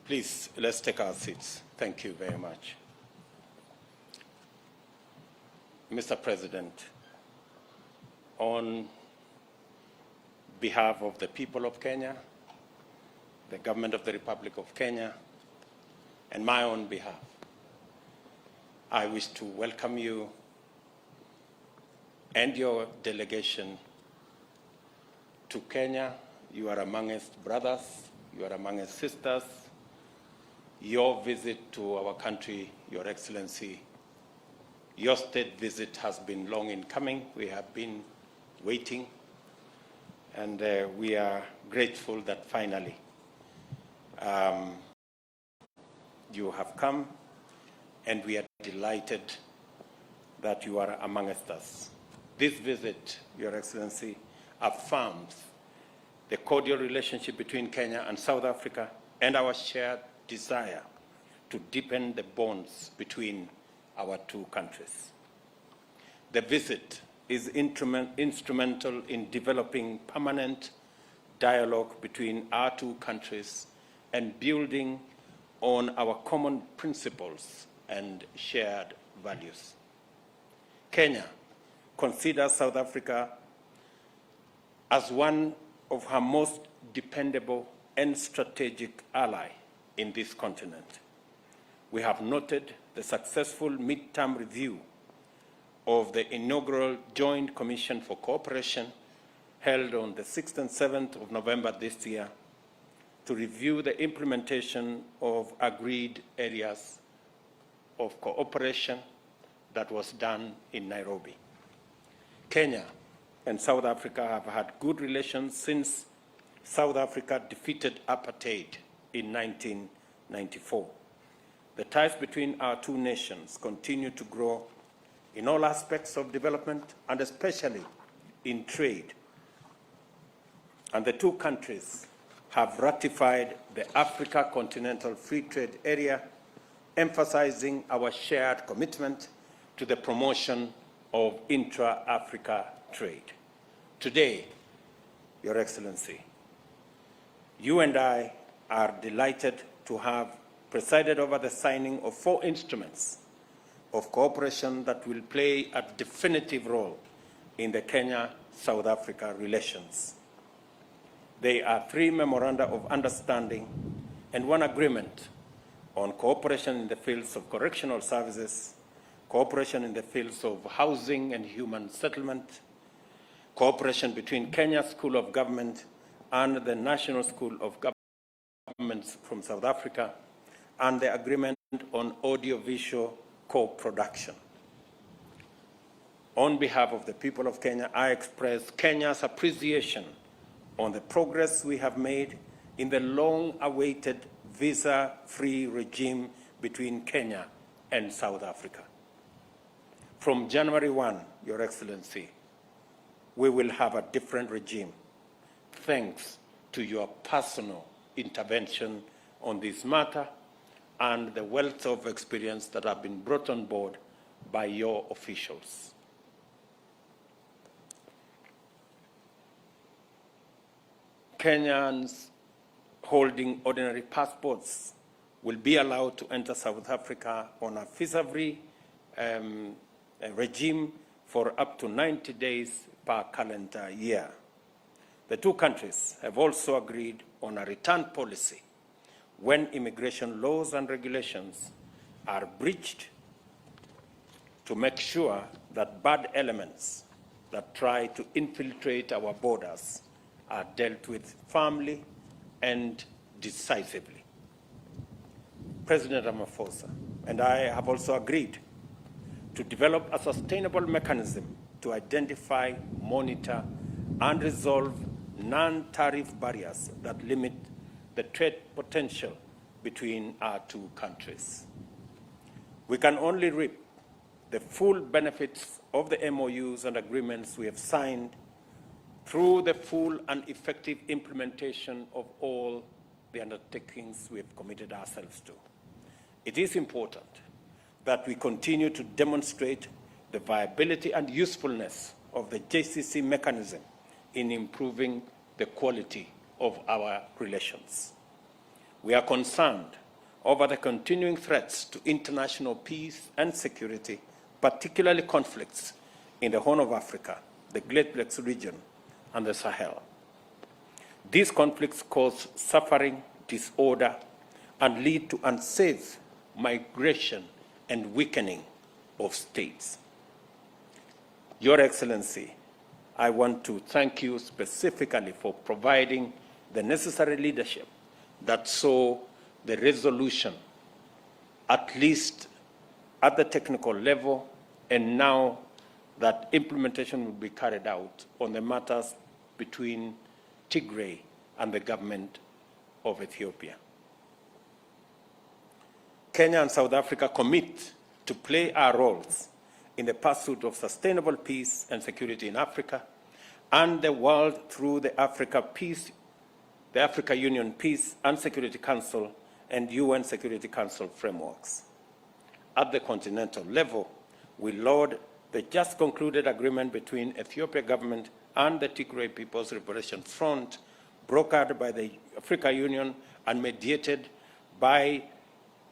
Please, let's take our seats. Thank you very much. Mr. President, on behalf of the people of Kenya, the government of the Republic of Kenya, and my own behalf, I wish to welcome you and your delegation to Kenya. You are amongst brothers, you are amongst sisters. Your visit to our country, Your Excellency, your state visit has been long in coming. We have been waiting, and we are grateful that finally you have come, and we are delighted that you are amongst us. This visit, Your Excellency, affirms the cordial relationship between Kenya and South Africa and our shared desire to deepen the bonds between our two countries. The visit is instrumental in developing permanent dialogue between our two countries and building on our common principles and shared values. Kenya considers South Africa as one of her most dependable and strategic ally in this continent. We have noted the successful midterm review of the inaugural Joint Commission for Cooperation held on the 6th and 7th of November this year to review the implementation of agreed areas of cooperation that was done in Nairobi. Kenya and South Africa have had good relations since South Africa defeated apartheid in 1994. The ties between our two nations continue to grow in all aspects of development and especially in trade. And the two countries have ratified the Africa Continental Free Trade Area, emphasizing our shared commitment to the promotion of intra-Africa trade. Today, Your Excellency, you and I are delighted to have presided over the signing of 4 instruments of cooperation that will play a definitive role in the Kenya-South Africa relations. They are 3 memoranda of understanding and 1 agreement on cooperation in the fields of correctional services, cooperation in the fields of housing and human settlement, cooperation between Kenya School of Government and the National School of Governments from South Africa, and the agreement on audiovisual co-production. On behalf of the people of Kenya, I express Kenya's appreciation on the progress we have made in the long-awaited visa-free regime between Kenya and South Africa. From January 1, Your Excellency, we will have a different regime, thanks to your personal intervention on this matter and the wealth of experience that have been brought on board by your officials. Kenyans holding ordinary passports will be allowed to enter South Africa on a visa-free regime for up to 90 days per calendar year. The two countries have also agreed on a return policy when immigration laws and regulations are breached to make sure that bad elements that try to infiltrate our borders are dealt with firmly and decisively. President Ramphosa and I have also agreed to develop a sustainable mechanism to identify, monitor, and resolve non-tariff barriers that limit the trade potential between our two countries. We can only reap the full benefits of the MOUs and agreements we have signed through the full and effective implementation of all the undertakings we have committed ourselves to. It is important that we continue to demonstrate the viability and usefulness of the JCC mechanism in improving the quality of our relations. We are concerned over the continuing threats to international peace and security, particularly conflicts in the Horn of Africa, the Great Lakes region, and the Sahel. These conflicts cause suffering, disorder, and lead to unsafe migration and weakening of states. Your Excellency, I want to thank you specifically for providing the necessary leadership that saw the resolution, at least at the technical level, and now that implementation will be carried out on the matters between Tigray and the government of Ethiopia. Kenya and South Africa commit to play our roles in the pursuit of sustainable peace and security in Africa and the world through the Africa Union Peace and Security Council and UN Security Council frameworks. At the continental level, we laud the just concluded agreement between Ethiopia government and the Tigray People's Liberation Front, brokered by the Africa Union and mediated by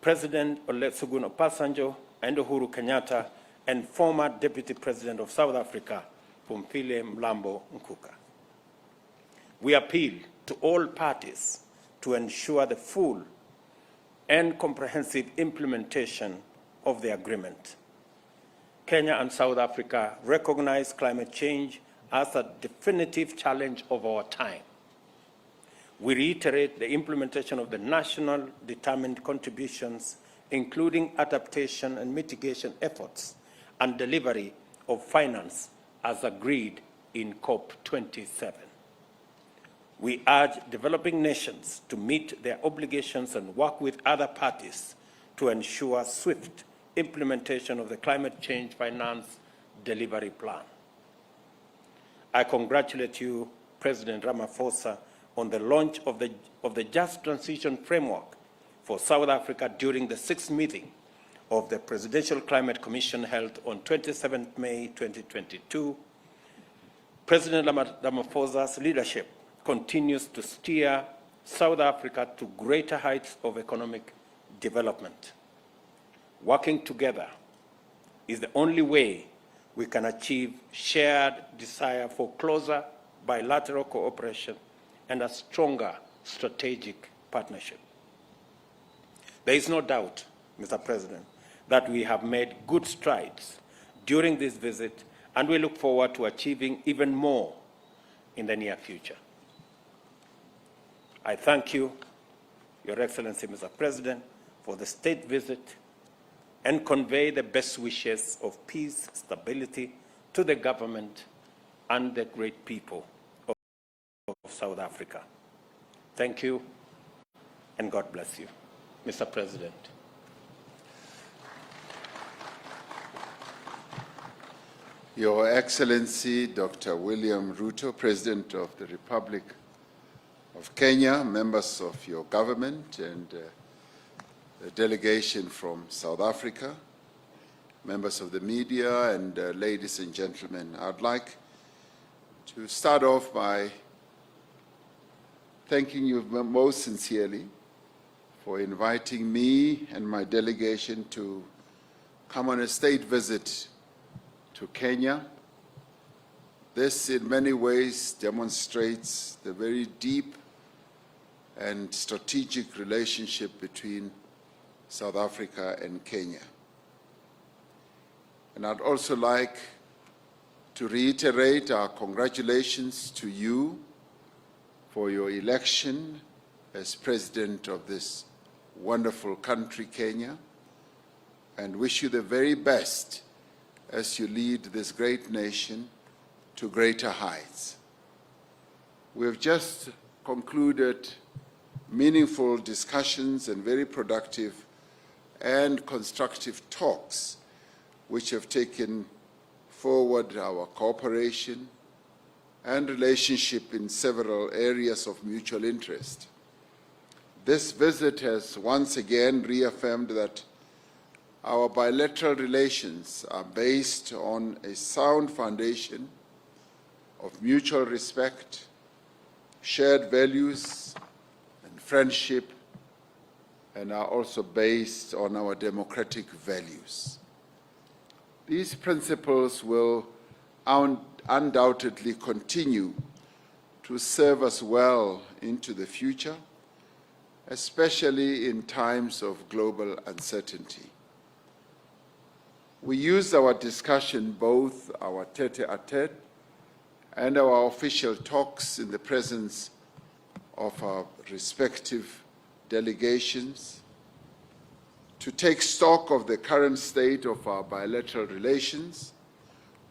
President Olusegun Obasanjo and Uhuru Kenyatta and former Deputy President of South Africa, Phumzile Mlambo Ngcuka. We appeal to all parties to ensure the full and comprehensive implementation of the agreement. Kenya and South Africa recognize climate change as a definitive challenge of our time. We reiterate the implementation of the national determined contributions, including adaptation and mitigation efforts and delivery of finance as agreed in COP27. We urge developing nations to meet their obligations and work with other parties to ensure swift implementation of the Climate Change Finance Delivery Plan. I congratulate you, President Ramaphosa, on the launch of the Just Transition Framework for South Africa during the 6th meeting of the Presidential Climate Commission held on 27 May 2022. President Ramaphosa's leadership continues to steer South Africa to greater heights of economic development. Working together is the only way we can achieve shared desire for closer bilateral cooperation and a stronger strategic partnership. There is no doubt, Mr. President, that we have made good strides during this visit, and we look forward to achieving even more in the near future. I thank you, Your Excellency, Mr. President, for the state visit and convey the best wishes of peace, stability to the government and the great people of South Africa. Thank you, and God bless you, Mr. President. Your Excellency, Dr. William Ruto, President of the Republic of Kenya, members of your government, and a delegation from South Africa, members of the media, and ladies and gentlemen, I'd like to start off by thanking you most sincerely for inviting me and my delegation to come on a state visit to Kenya. This in many ways demonstrates the very deep and strategic relationship between South Africa and Kenya. And I'd also like to reiterate our congratulations to you for your election as President of this wonderful country, Kenya, and wish you the very best as you lead this great nation to greater heights. We have just concluded meaningful discussions and very productive and constructive talks which have taken forward our cooperation and relationship in several areas of mutual interest. This visit has once again reaffirmed that our bilateral relations are based on a sound foundation of mutual respect, shared values, and friendship and are also based on our democratic values. These principles will undoubtedly continue to serve us well into the future, especially in times of global uncertainty. We use our discussion, both our tete-a-tete and our official talks in the presence of our respective delegations, to take stock of the current state of our bilateral relations,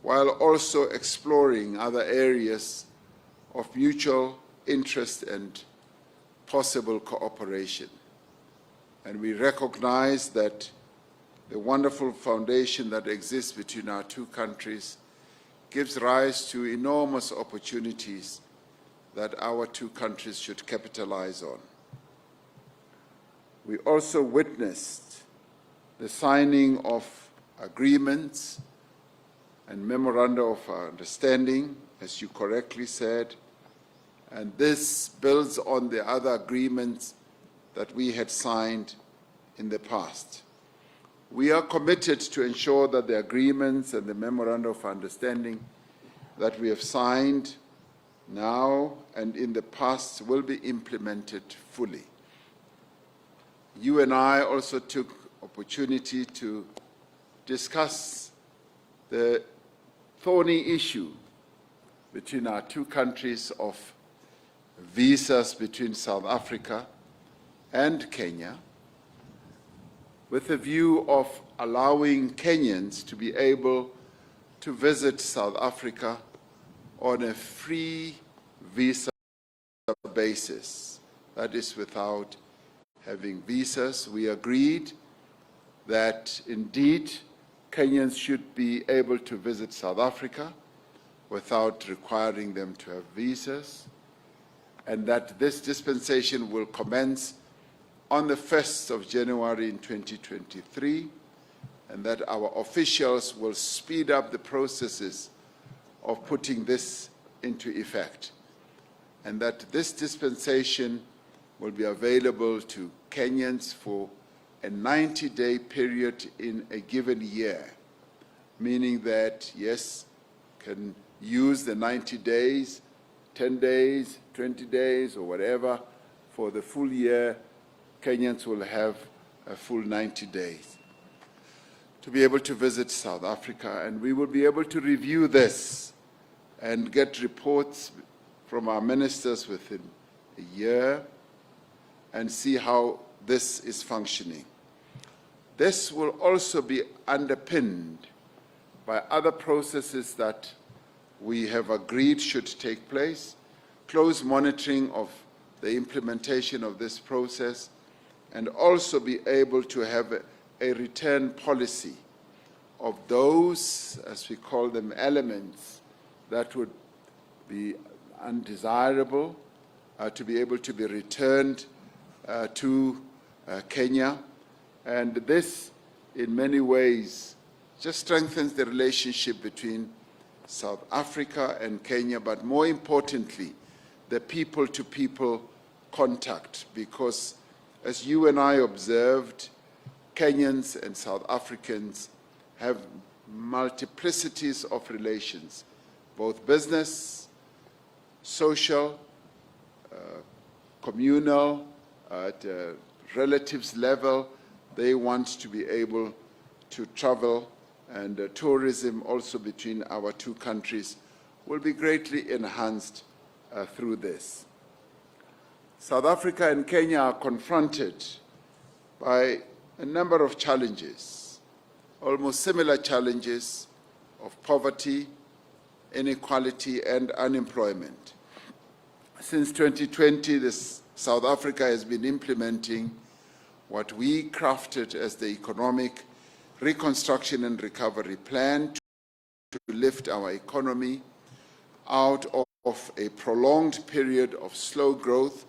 while also exploring other areas of mutual interest and possible cooperation. And we recognize that the wonderful foundation that exists between our two countries gives rise to enormous opportunities that our two countries should capitalize on. We also witnessed the signing of agreements and memoranda of understanding, as you correctly said, and this builds on the other agreements that we had signed in the past. We are committed to ensure that the agreements and the memoranda of understanding that we have signed now and in the past will be implemented fully. You and I also took opportunity to discuss the thorny issue between our two countries of visas between South Africa and Kenya, with a view of allowing Kenyans to be able to visit South Africa on a free visa basis, that is without having visas. We agreed that indeed Kenyans should be able to visit South Africa without requiring them to have visas, and that this dispensation will commence on the 1st of January in 2023, and that our officials will speed up the processes of putting this into effect, and that this dispensation will be available to Kenyans for a 90-day period in a given year, meaning that, yes, can use the 90 days, 10 days, 20 days, or whatever, for the full year. Kenyans will have a full 90 days to be able to visit South Africa, and we will be able to review this and get reports from our ministers within a year and see how this is functioning. This will also be underpinned by other processes that we have agreed should take place, close monitoring of the implementation of this process, and also be able to have a return policy of those, as we call them, elements that would be undesirable, to be able to be returned to Kenya. And this, in many ways, just strengthens the relationship between South Africa and Kenya, but more importantly, the people-to-people contact, because as you and I observed, Kenyans and South Africans have multiplicities of relations, both business, social, communal, at relatives level. They want to be able to travel, and tourism also between our two countries will be greatly enhanced through this. South Africa and Kenya are confronted by a number of challenges, almost similar challenges of poverty, inequality, and unemployment. Since 2020, South Africa has been implementing what we crafted as the Economic Reconstruction and Recovery Plan to lift our economy out of a prolonged period of slow growth,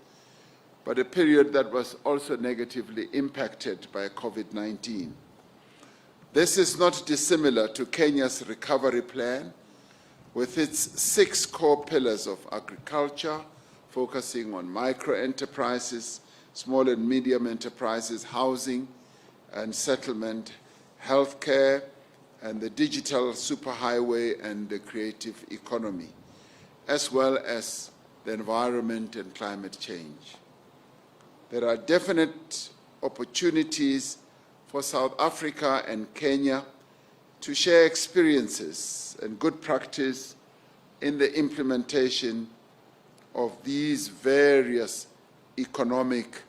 but a period that was also negatively impacted by COVID-19. This is not dissimilar to Kenya's recovery plan, with its 6 core pillars of agriculture, focusing on micro-enterprises, small and medium enterprises, housing and settlement, healthcare, and the digital superhighway and the creative economy, as well as the environment and climate change. There are definite opportunities for South Africa and Kenya to share experiences and good practice in the implementation of these various economic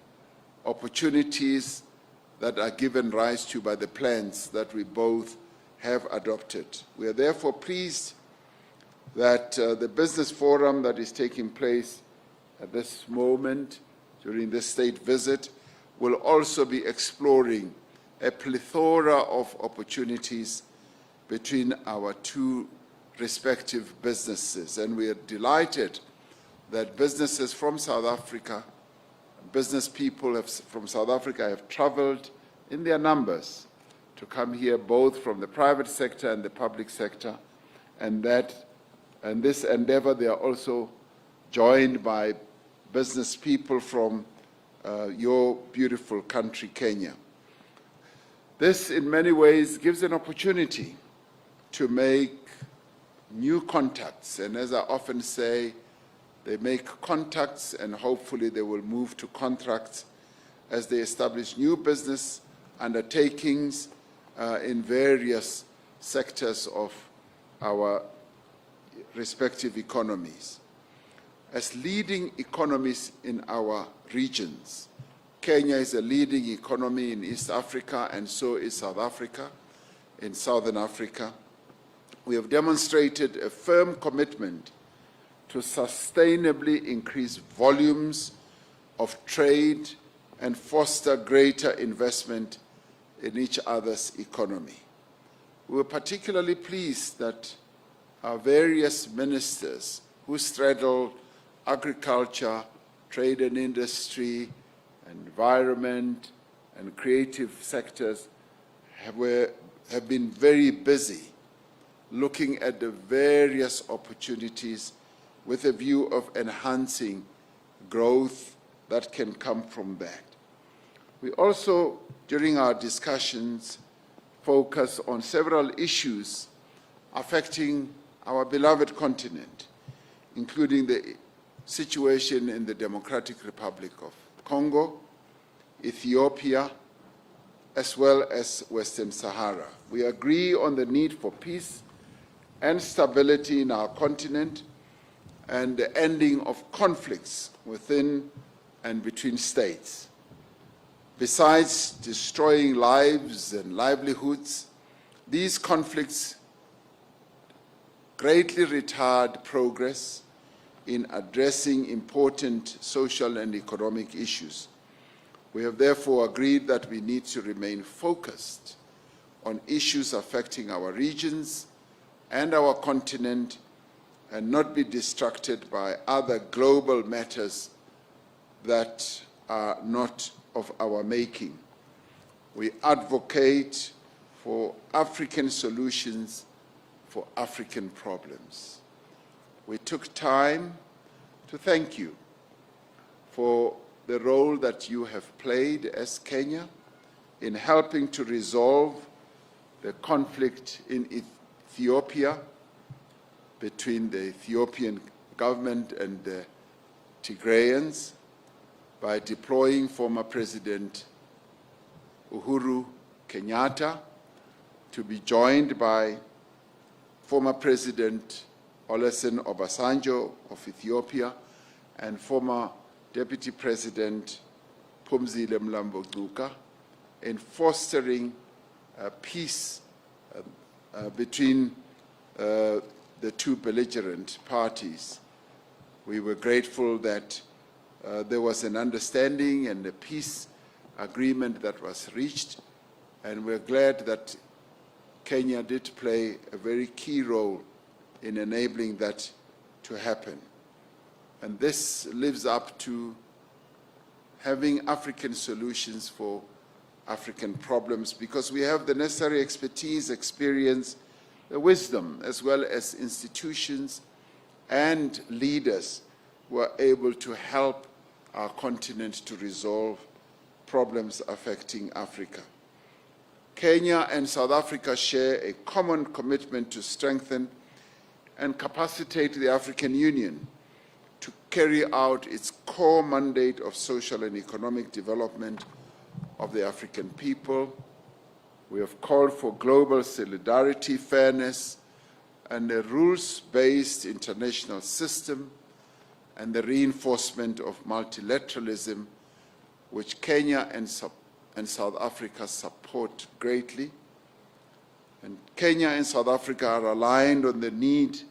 opportunities that are given rise to by the plans that we both have adopted. We are therefore pleased that the business forum that is taking place at this moment during this state visit will also be exploring a plethora of opportunities between our two respective businesses. And we are delighted that businesses from South Africa, business people from South Africa have traveled in their numbers to come here, both from the private sector and the public sector, and this endeavor they are also joined by business people from your beautiful country, Kenya. This, in many ways, gives an opportunity to make new contacts, and as I often say, they make contacts and hopefully they will move to contracts as they establish new business undertakings in various sectors of our respective economies. As leading economies in our regions, Kenya is a leading economy in East Africa, and so is South Africa, in Southern Africa. We have demonstrated a firm commitment to sustainably increase volumes of trade and foster greater investment in each other's economy. We were particularly pleased that our various ministers who straddle agriculture, trade and industry, environment, and creative sectors have been very busy looking at the various opportunities with a view of enhancing growth that can come from that. We also, during our discussions, focus on several issues affecting our beloved continent, including the situation in the Democratic Republic of Congo, Ethiopia, as well as Western Sahara. We agree on the need for peace and stability in our continent and the ending of conflicts within and between states. Besides destroying lives and livelihoods, these conflicts greatly retard progress in addressing important social and economic issues. We have therefore agreed that we need to remain focused on issues affecting our regions and our continent and not be distracted by other global matters that are not of our making. We advocate for African solutions for African problems. We took time to thank you for the role that you have played as Kenya in helping to resolve the conflict in Ethiopia between the Ethiopian government and the Tigrayans by deploying former President Uhuru Kenyatta to be joined by former President Olusegun Obasanjo of Ethiopia and former Deputy President Phumzile Mlambo-Ngcuka in fostering peace between the two belligerent parties. We were grateful that there was an understanding and a peace agreement that was reached, and we're glad that Kenya did play a very key role in enabling that to happen. And this lives up to having African solutions for African problems, because we have the necessary expertise, experience, the wisdom, as well as institutions and leaders who are able to help our continent to resolve problems affecting Africa. Kenya and South Africa share a common commitment to strengthen and capacitate the African Union to carry out its core mandate of social and economic development of the African people. We have called for global solidarity, fairness, and a rules-based international system, and the reinforcement of multilateralism, which Kenya and South Africa support greatly. And Kenya and South Africa are aligned on the need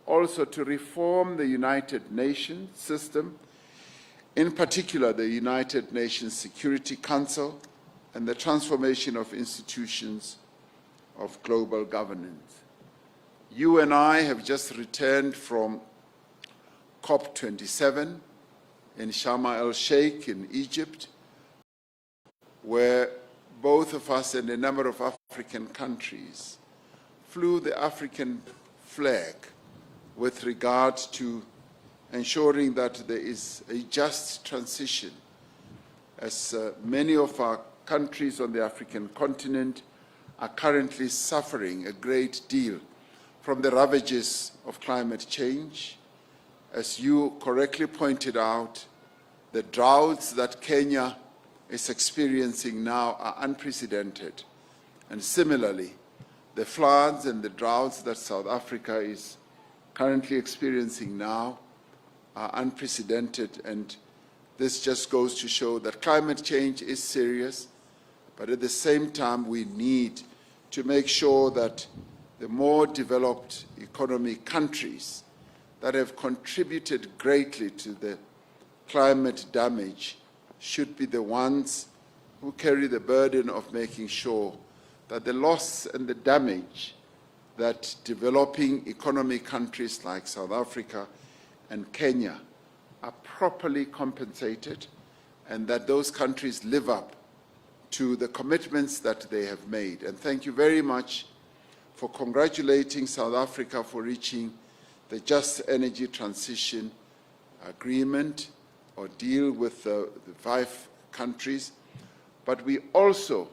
also to reform the United Nations system, in particular the United Nations Security Council and the transformation of institutions of global governance. You and I have just returned from COP27 in Sharm el-Sheikh in Egypt, where both of us and a number of African countries flew the African flag with regard to ensuring that there is a just transition, as many of our countries on the African continent are currently suffering a great deal from the ravages of climate change. As you correctly pointed out, the droughts that Kenya is experiencing now are unprecedented. And similarly, the floods and the droughts that South Africa is currently experiencing now are unprecedented. And this just goes to show that climate change is serious, but at the same time, we need to make sure that the more developed economy countries that have contributed greatly to the climate damage should be the ones who carry the burden of making sure that the loss and the damage that developing economy countries like South Africa and Kenya are properly compensated, and that those countries live up to the commitments that they have made. And thank you very much for congratulating South Africa for reaching the Just Energy Transition Agreement or deal with the 5 countries. But we also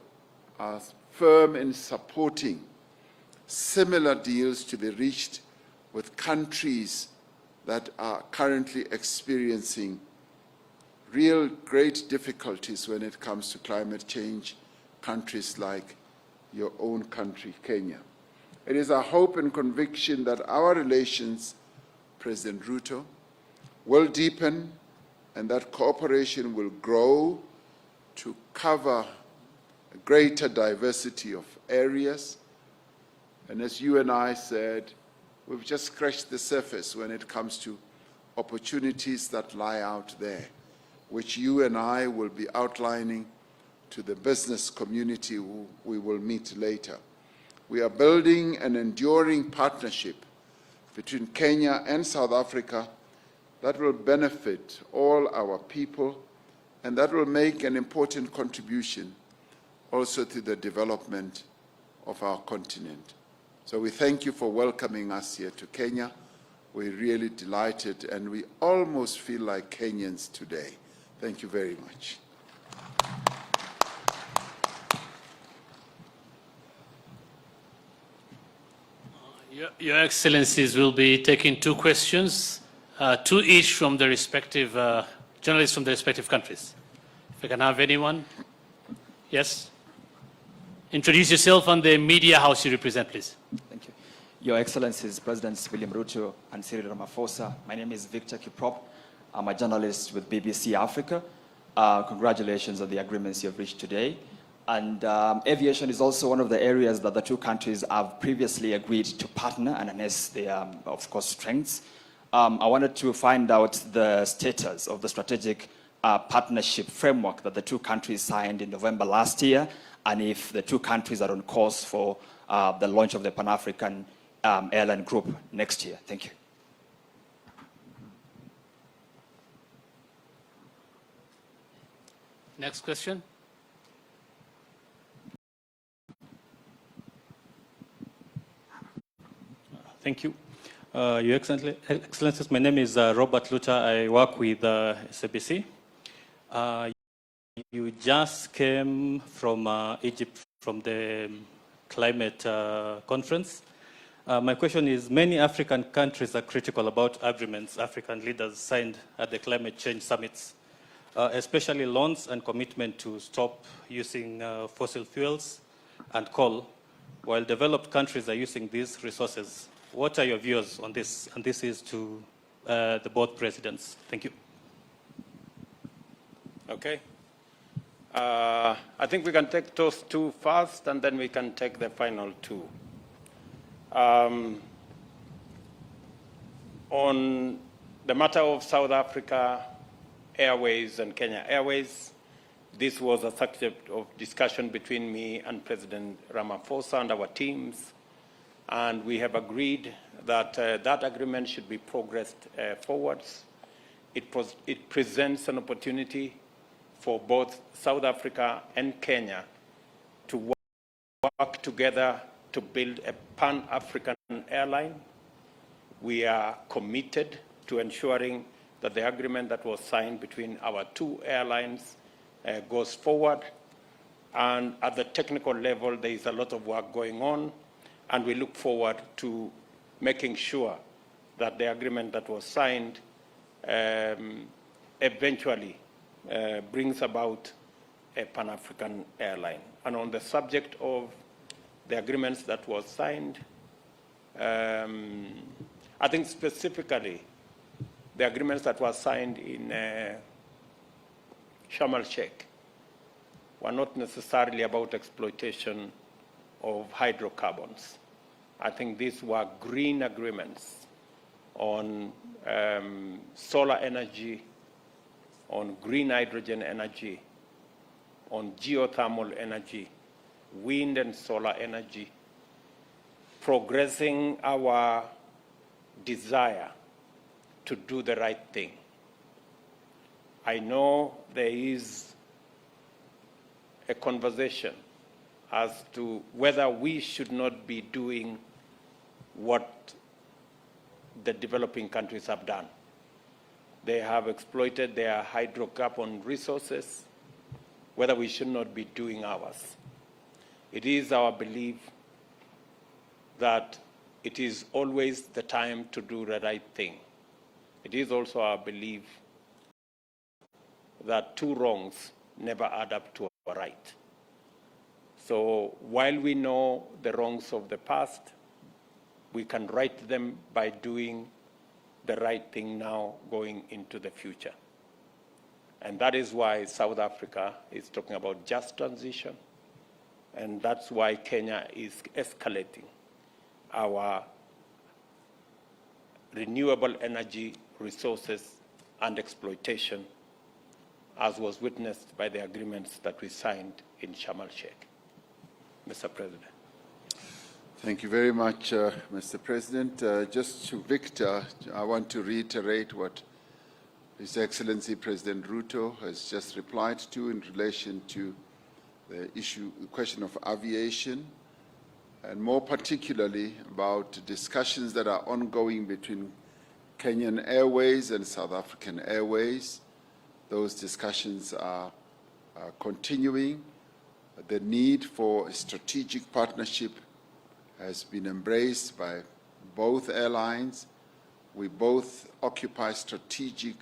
are firm in supporting similar deals to be reached with countries that are currently experiencing real great difficulties when it comes to climate change, countries like your own country, Kenya. It is our hope and conviction that our relations, President Ruto, will deepen and that cooperation will grow to cover a greater diversity of areas. And as you and I said, we've just scratched the surface when it comes to opportunities that lie out there, which you and I will be outlining to the business community who we will meet later. We are building an enduring partnership between Kenya and South Africa that will benefit all our people and that will make an important contribution also to the development of our continent. So we thank you for welcoming us here to Kenya. We're really delighted and we almost feel like Kenyans today. Thank you very much. Your Excellencies will be taking 2 questions, 2 each from the respective journalists from the respective countries. If I can have anyone. Yes. Introduce yourself and the media house you represent, please. Thank you. Your Excellencies, Presidents William Ruto and Cyril Ramaphosa, my name is Victor Kiprop. I'm a journalist with BBC Africa. Congratulations on the agreements you've reached today. And aviation is also one of the areas that the 2 countries have previously agreed to partner and harness their, of course, strengths. I wanted to find out the status of the strategic partnership framework that the 2 countries signed in November last year, and if the 2 countries are on course for the launch of the Pan-African airline group next year. Thank you. Next question. Thank you. Your Excellencies, my name is Robert Lucha. I work with SABC. You just came from Egypt from the climate conference. My question is, many African countries are critical about agreements African leaders signed at the climate change summits, especially loans and commitment to stop using fossil fuels and coal, while developed countries are using these resources. What are your views on this? And this is to the both presidents. Thank you. Okay. I think we can take those two first, and then we can take the final two. On the matter of South Africa Airways and Kenya Airways, this was a subject of discussion between me and President Ramaphosa and our teams, and we have agreed that that agreement should be progressed forwards. It presents an opportunity for both South Africa and Kenya to work together to build a pan-African airline. We are committed to ensuring that the agreement that was signed between our two airlines goes forward. And at the technical level, there is a lot of work going on, and we look forward to making sure that the agreement that was signed eventually brings about a Pan-African airline. And on the subject of the agreements that was signed, I think specifically the agreements that were signed in Sharm el-Sheikh were not necessarily about exploitation of hydrocarbons. I think these were green agreements on solar energy, on green hydrogen energy, on geothermal energy, wind and solar energy, progressing our desire to do the right thing. I know there is a conversation as to whether we should not be doing what the developing countries have done. They have exploited their hydrocarbon resources, whether we should not be doing ours. It is our belief that it is always the time to do the right thing. It is also our belief that two wrongs never add up to a right. So while we know the wrongs of the past, we can right them by doing the right thing now going into the future. And that is why South Africa is talking about just transition. And that's why Kenya is escalating our renewable energy resources and exploitation, as was witnessed by the agreements that we signed in Sharm el-Sheikh. Mr. President. Thank you very much, Mr. President. Just to Victor, I want to reiterate what His Excellency President Ruto has just replied to in relation to the question of aviation, and more particularly about discussions that are ongoing between Kenyan Airways and South African Airways. Those discussions are continuing. The need for a strategic partnership has been embraced by both airlines. We both occupy strategic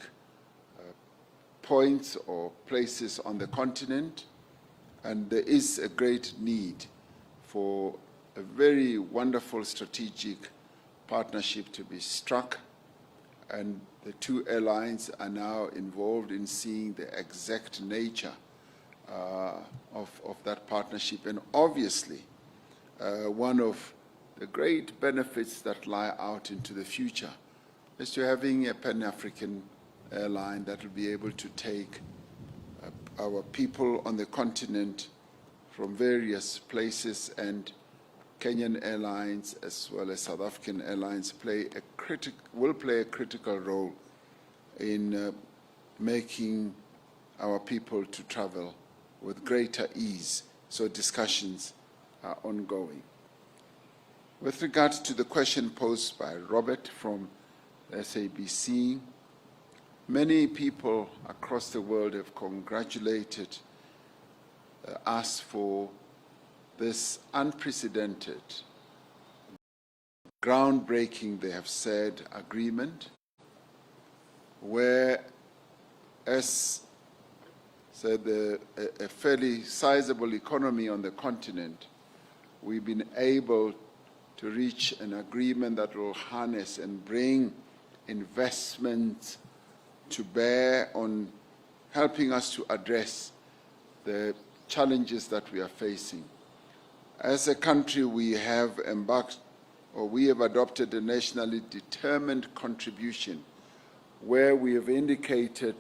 points or places on the continent, and there is a great need for a very wonderful strategic partnership to be struck, and the two airlines are now involved in seeing the exact nature of that partnership. And obviously, one of the great benefits that lie out into the future is to having a Pan-African airline that will be able to take our people on the continent from various places, and Kenyan Airlines as well as South African Airlines will play a critical role in making our people to travel with greater ease. So discussions are ongoing. With regard to the question posed by Robert from SABC, Many people across the world have congratulated us for this unprecedented, groundbreaking, they have said, agreement, where, as said, a fairly sizable economy on the continent, we've been able to reach an agreement that will harness and bring investment to bear on helping us to address the challenges that we are facing. As a country, we have adopted a nationally determined contribution where we have indicated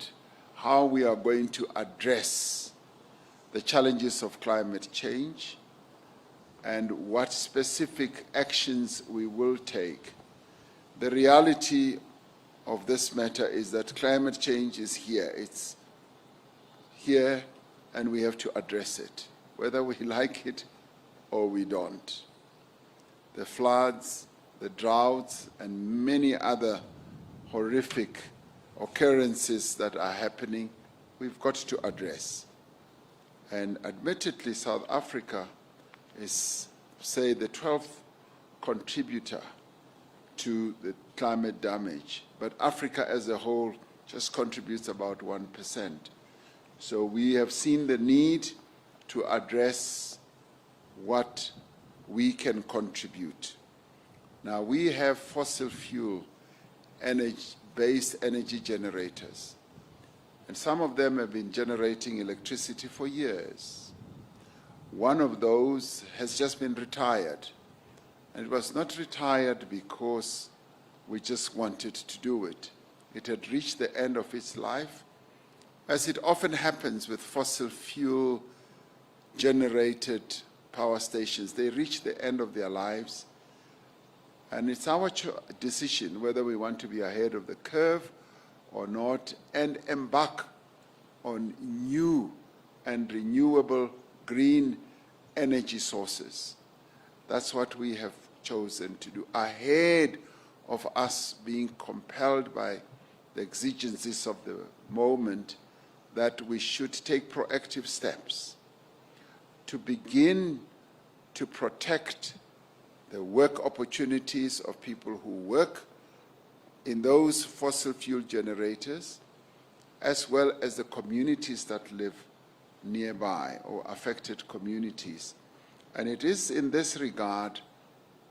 how we are going to address the challenges of climate change and what specific actions we will take. The reality of this matter is that climate change is here. It's here, and we have to address it, whether we like it or we don't. The floods, the droughts, and many other horrific occurrences that are happening, we've got to address. And admittedly, South Africa is, say, the 12th contributor to the climate damage, but Africa as a whole just contributes about 1%. So we have seen the need to address what we can contribute. Now, we have fossil fuel based energy generators, and some of them have been generating electricity for years. One of those has just been retired, and it was not retired because we just wanted to do it. It had reached the end of its life, as it often happens with fossil fuel generated power stations. They reach the end of their lives, and it's our decision whether we want to be ahead of the curve or not and embark on new and renewable green energy sources. That's what we have chosen to do, ahead of us being compelled by the exigencies of the moment, that we should take proactive steps to begin to protect the work opportunities of people who work in those fossil fuel generators, as well as the communities that live nearby or affected communities. And it is in this regard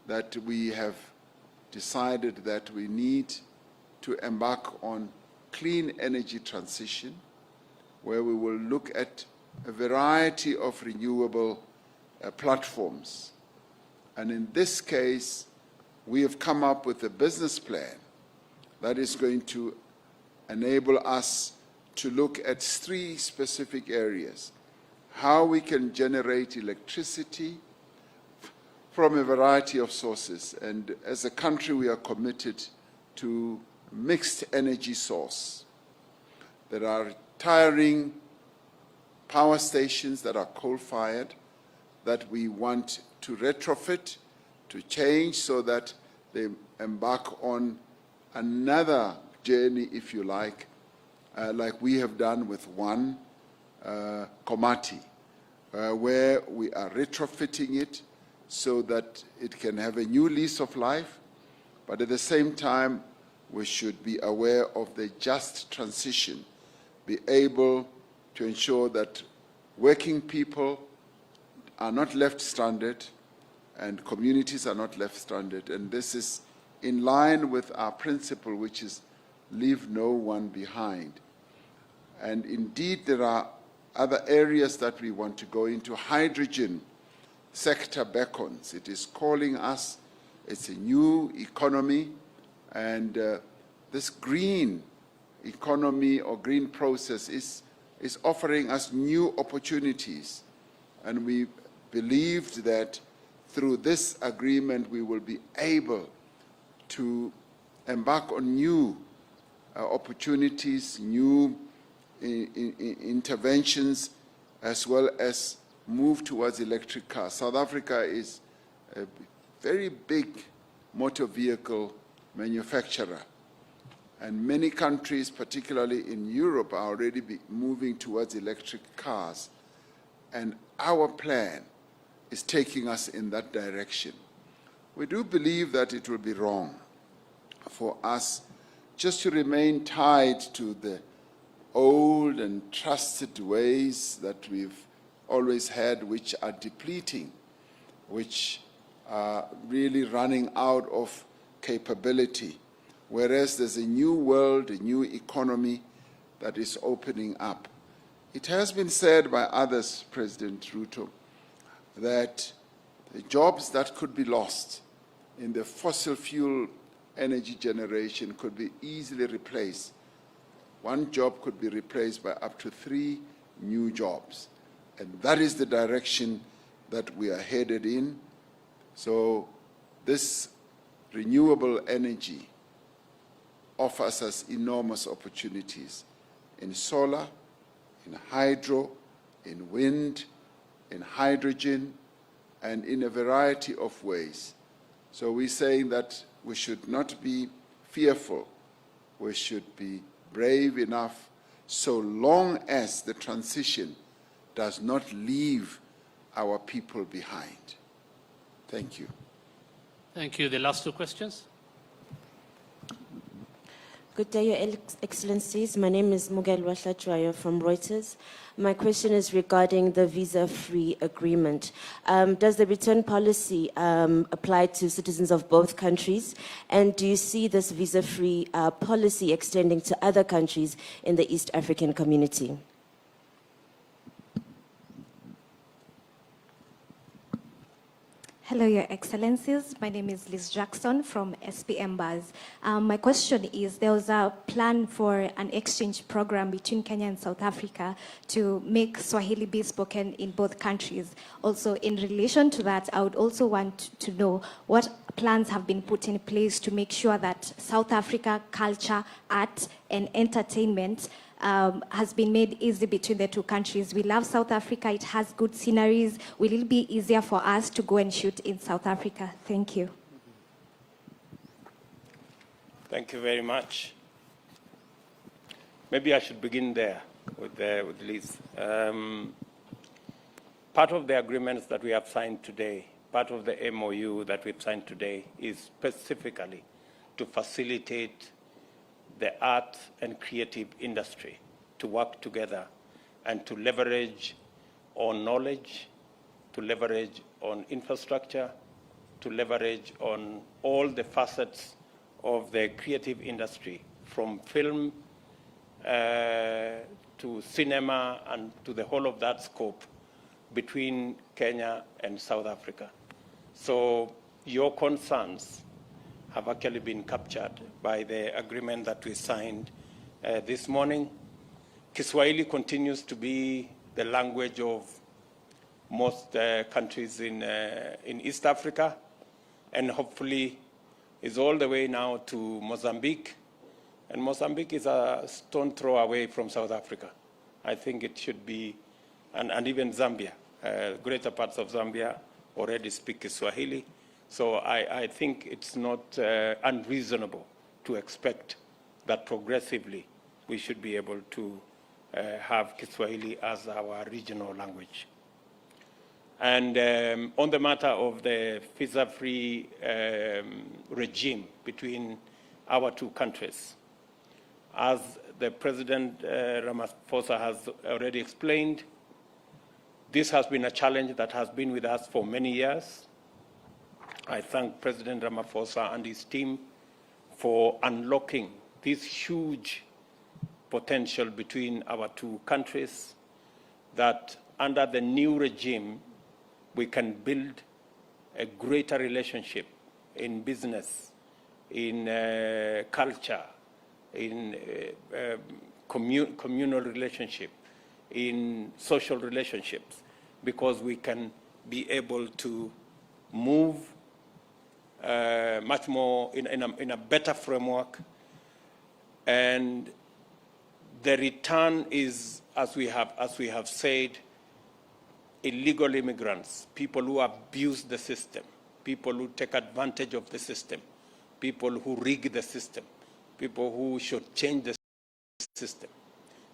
that we have decided that we need to embark on clean energy transition, where we will look at a variety of renewable platforms. And in this case, we have come up with a business plan that is going to enable us to look at 3 specific areas: how we can generate electricity from a variety of sources. And as a country, we are committed to mixed energy source. There are tiring power stations that are coal-fired that we want to retrofit, to change so that they embark on another journey, if you like we have done with one Komati, where we are retrofitting it so that it can have a new lease of life, but at the same time, we should be aware of the just transition, be able to ensure that working people are not left stranded and communities are not left stranded. And this is in line with our principle, which is leave no one behind. And indeed, there are other areas that we want to go into. Hydrogen sector beckons. It is calling us. It's a new economy, and this green economy or green process is offering us new opportunities. And we believed that through this agreement we will be able to embark on new opportunities, new interventions, as well as move towards electric cars. South Africa is a very big motor vehicle manufacturer, And many countries, particularly in Europe, are already moving towards electric cars. And our plan is taking us in that direction. We do believe that it will be wrong for us just to remain tied to the old and trusted ways that we've always had, which are depleting, which are really running out of capability, whereas there's a new world, a new economy that is opening up. It has been said by others, President Ruto, that the jobs that could be lost in the fossil fuel energy generation could be easily replaced. One job could be replaced by up to 3 new jobs. And that is the direction that we are headed in. So this renewable energy offers us enormous opportunities in solar, in hydro, in wind, in hydrogen, and in a variety of ways. So we're saying that we should not be fearful. We should be brave enough so long as the transition does not leave our people behind. Thank you. Thank you. The last 2 questions. Good day, Your Excellencies. My name is Mugelwa Hlachwayo from Reuters. My question is regarding the visa-free agreement. Does the return policy apply to citizens of both countries? And do you see this visa-free policy extending to other countries in the East African community? Hello, Your Excellencies. My name is Liz Jackson from SPM Buzz. My question is, there was a plan for an exchange program between Kenya and South Africa to make Swahili be spoken in both countries. Also, in relation to that, I would also want to know what plans have been put in place to make sure that South Africa culture, art, and entertainment has been made easy between the 2 countries. We love South Africa. It has good sceneries. Will it be easier for us to go and shoot in South Africa? Thank you. Thank you very much. Maybe I should begin there with Liz. Part of the agreements that we have signed today, part of the MOU that we've signed today is specifically to facilitate the art and creative industry to work together and to leverage on knowledge, to leverage on infrastructure, to leverage on all the facets of the creative industry, from film to cinema and to the whole of that scope between Kenya and South Africa. So your concerns have actually been captured by the agreement that we signed this morning. Kiswahili continues to be the language of most countries in East Africa, and hopefully is all the way now to Mozambique. And Mozambique is a stone throw away from South Africa. I think it should be, and even Zambia. Greater parts of Zambia already speak Kiswahili. So I think it's not unreasonable to expect that progressively we should be able to have Kiswahili as our regional language. And on the matter of the visa-free regime between our 2 countries, as the President Ramaphosa has already explained, this has been a challenge that has been with us for many years. I thank President Ramaphosa and his team for unlocking this huge potential between our 2 countries, that under the new regime, we can build a greater relationship in business, in culture, in communal relationship, in social relationships, because we can be able to move much more in a better framework. And the return is, as we have said, illegal immigrants, people who abuse the system, people who take advantage of the system, people who rig the system, people who should change the system.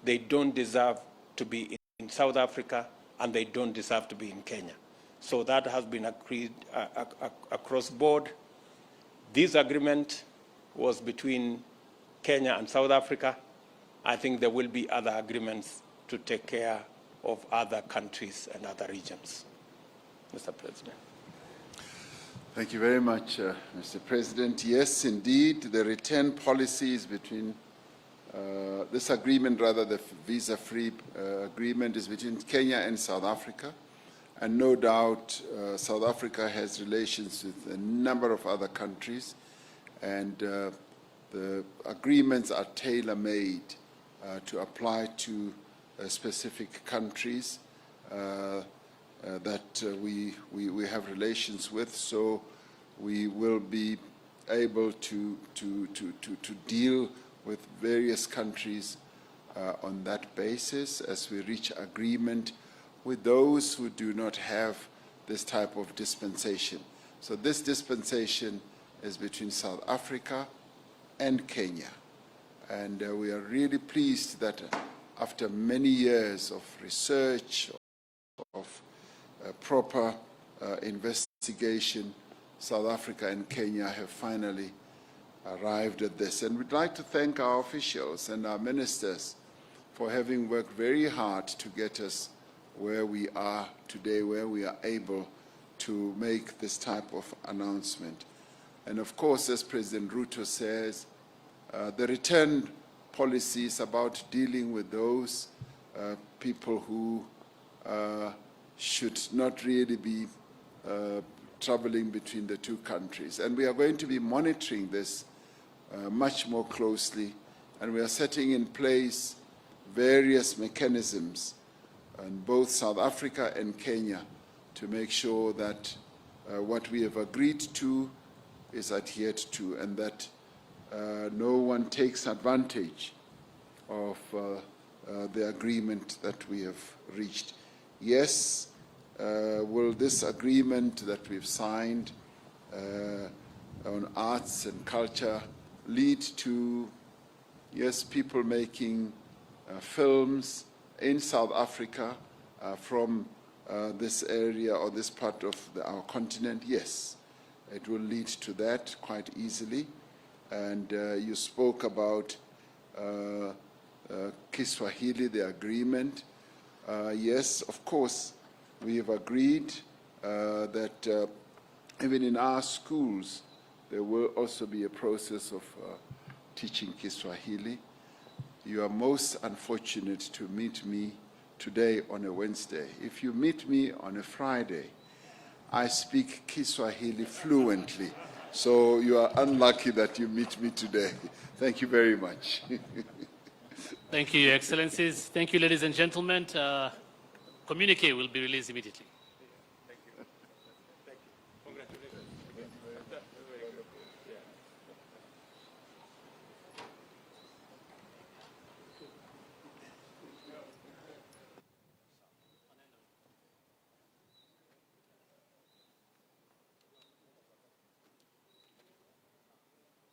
They don't deserve to be in South Africa, and they don't deserve to be in Kenya. So that has been agreed across board. This agreement was between Kenya and South Africa. I think there will be other agreements to take care of other countries and other regions. Mr. President. Thank you very much, Mr. President. Yes, indeed, the return policies between this agreement, rather the visa-free agreement, is between Kenya and South Africa. And no doubt, South Africa has relations with a number of other countries, and the agreements are tailor-made to apply to specific countries that we have relations with. So we will be able to deal with various countries on that basis as we reach agreement with those who do not have this type of dispensation. So this dispensation is between South Africa and Kenya. And we are really pleased that after many years of research, of proper investigation, South Africa and Kenya have finally arrived at this. And we'd like to thank our officials and our ministers for having worked very hard to get us where we are today, where we are able to make this type of announcement. And of course, as President Ruto says, the return policy is about dealing with those people who should not really be traveling between the two countries. And we are going to be monitoring this much more closely, and we are setting in place various mechanisms in both South Africa and Kenya to make sure that what we have agreed to is adhered to, and that no one takes advantage of the agreement that we have reached. Yes, will this agreement that we've signed on arts and culture lead to, yes, people making films in South Africa from this area or this part of our continent? Yes, it will lead to that quite easily. And you spoke about Kiswahili, the agreement. Yes, of course, we have agreed that even in our schools, there will also be a process of teaching Kiswahili. You are most unfortunate to meet me today on a Wednesday. If you meet me on a Friday, I speak Kiswahili fluently. So you are unlucky that you meet me today. Thank you very much. Thank you, Your Excellencies. Thank you, ladies and gentlemen. Communique will be released immediately.